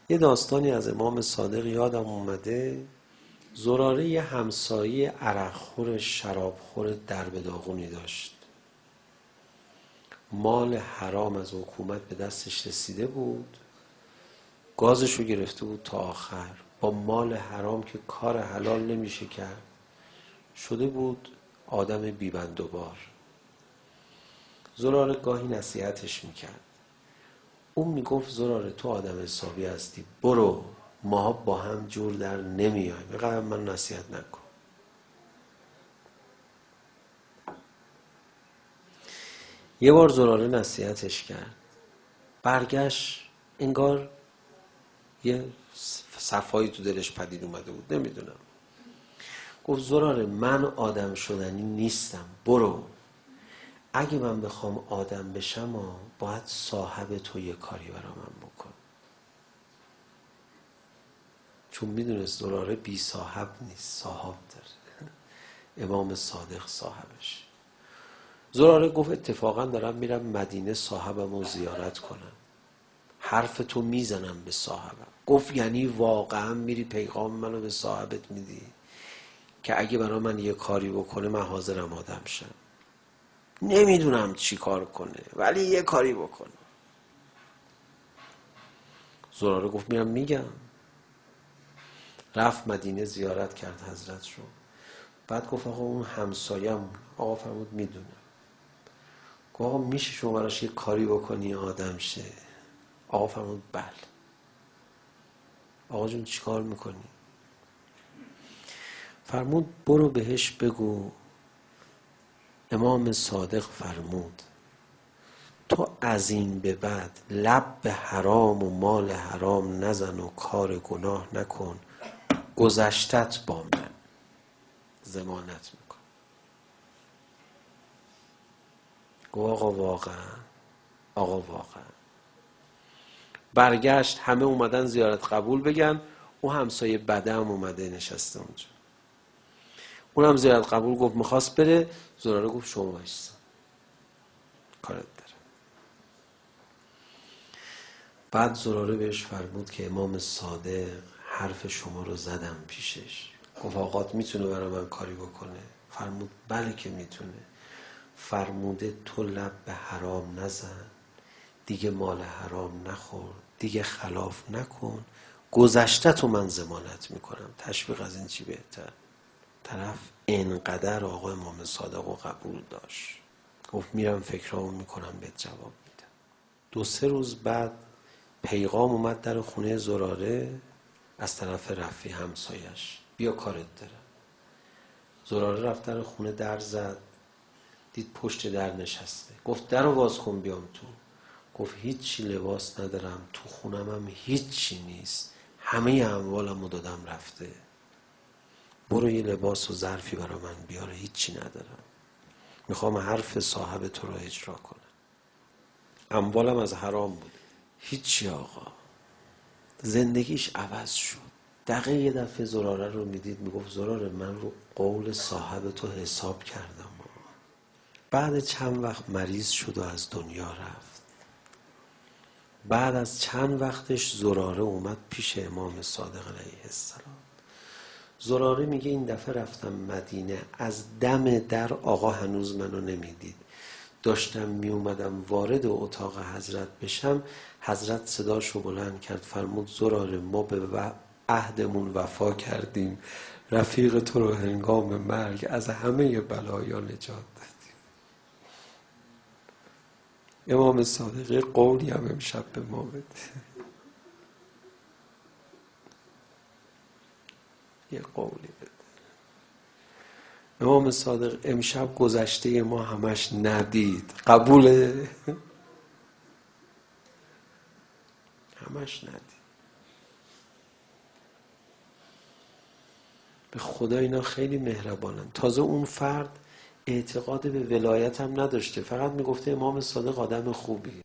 یه داستانی از امام صادق یادم اومده. زراره یه همسایه عرقخور شرابخور درب داغونی داشت. مال حرام از حکومت به دستش رسیده بود، گازشو گرفته بود تا آخر. با مال حرام که کار حلال نمیشه کرد، شده بود آدم بیبند و بار. زراره گاهی نصیحتش میکرد. اون میگفت زراره تو آدم حسابی هستی، برو، ما با هم جور در نمیایم، اینقدر من نصیحت نکن. یه بار زراره نصیحتش کرد، برگشت انگار یه صفایی تو دلش پدید اومده بود، نمیدونم. گفت زراره من آدم شدنی نیستم، برو. اگه من بخوام آدم بشم باید صاحب تو یه کاری برا من بکن. چون میدونست زراره بی صاحب نیست، صاحب داره. امام صادق صاحبش. زراره گفت اتفاقا دارم میرم مدینه صاحبم رو زیارت کنم، حرف تو میزنم به صاحبم. گفت یعنی واقعا میری پیغام منو به صاحبت میدی که اگه برا من یه کاری بکنه من حاضرم آدم شم؟ نمیدونم چی کار کنه ولی یه کاری بکنه. زراره گفت میرم میگم. رفت مدینه زیارت کرد حضرت رو. بعد گفت آقا اون همسایم، آقا فرمود میدونم. گفت آقا میشه شما براش یه کاری بکنی آدم شه؟ آقا فرمود بله. آقا جون چی کار میکنی؟ فرمود برو بهش بگو امام صادق فرمود تو از این به بعد لب به حرام و مال حرام نزن و کار گناه نکن، گذشتت با من ضمانت میکن. گفت آقا واقعا؟ آقا واقعا. برگشت، همه اومدن زیارت قبول بگن، اون همسایه بده هم اومده نشسته اونجا. اونم زیارت قبول گفت میخواست بره. زراره گفت شما بایستا، کارت داره. بعد زراره بهش فرمود که امام صادق حرف شما رو زدم پیشش. گفت آقات میتونه برای من کاری بکنه؟ فرمود بله که میتونه. فرموده تو لب به حرام نزن، دیگه مال حرام نخور، دیگه خلاف نکن، گذشته تو من ضمانت میکنم. تشویق از این چی بهتر؟ طرف اینقدر آقا امام صادق رو قبول داشت. گفت میرم فکرامو میکنم بهت جواب میدم. 2-3 روز بعد پیغام اومد در خونه زراره از طرف رفیع همسایش، بیا کارت داره. زراره رفت در خونه، در زد، دید پشت در نشسته. گفت در رو باز کن بیام تو. گفت هیچی لباس ندارم، تو خونم هم هیچی نیست، همه اموالم رو دادم رفته، برو یه لباس و ظرفی برا من بیاره، هیچی ندارم، میخوام حرف صاحب تو رو اجرا کنم، اموالم از حرام بود. هیچی آقا. زندگیش عوض شد. دقیقه یه دفعه زراره رو میدید، میگفت زراره من رو قول صاحب تو حساب کردم. بعد چند وقت مریض شد و از دنیا رفت. بعد از چند وقتش زراره اومد پیش امام صادق علیه السلام. زراره میگه این دفعه رفتم مدینه، از دم در آقا هنوز منو نمیدید، داشتم میومدم وارد اتاق حضرت بشم، حضرت صداشو بلند کرد، فرمود زراره ما به عهدمون وفا کردیم، رفیق تو رو هنگام مرگ از همه بلایا نجات دادیم. امام صادق قولی هم امشب به ما بده، یه قولی بده. امام صادق امشب گذشته ما همش ندید، قبوله؟ همش ندید. به خدا اینا خیلی مهربانن. تازه اون فرد اعتقاد به ولایت هم نداشته، فقط میگفته امام صادق آدم خوبی.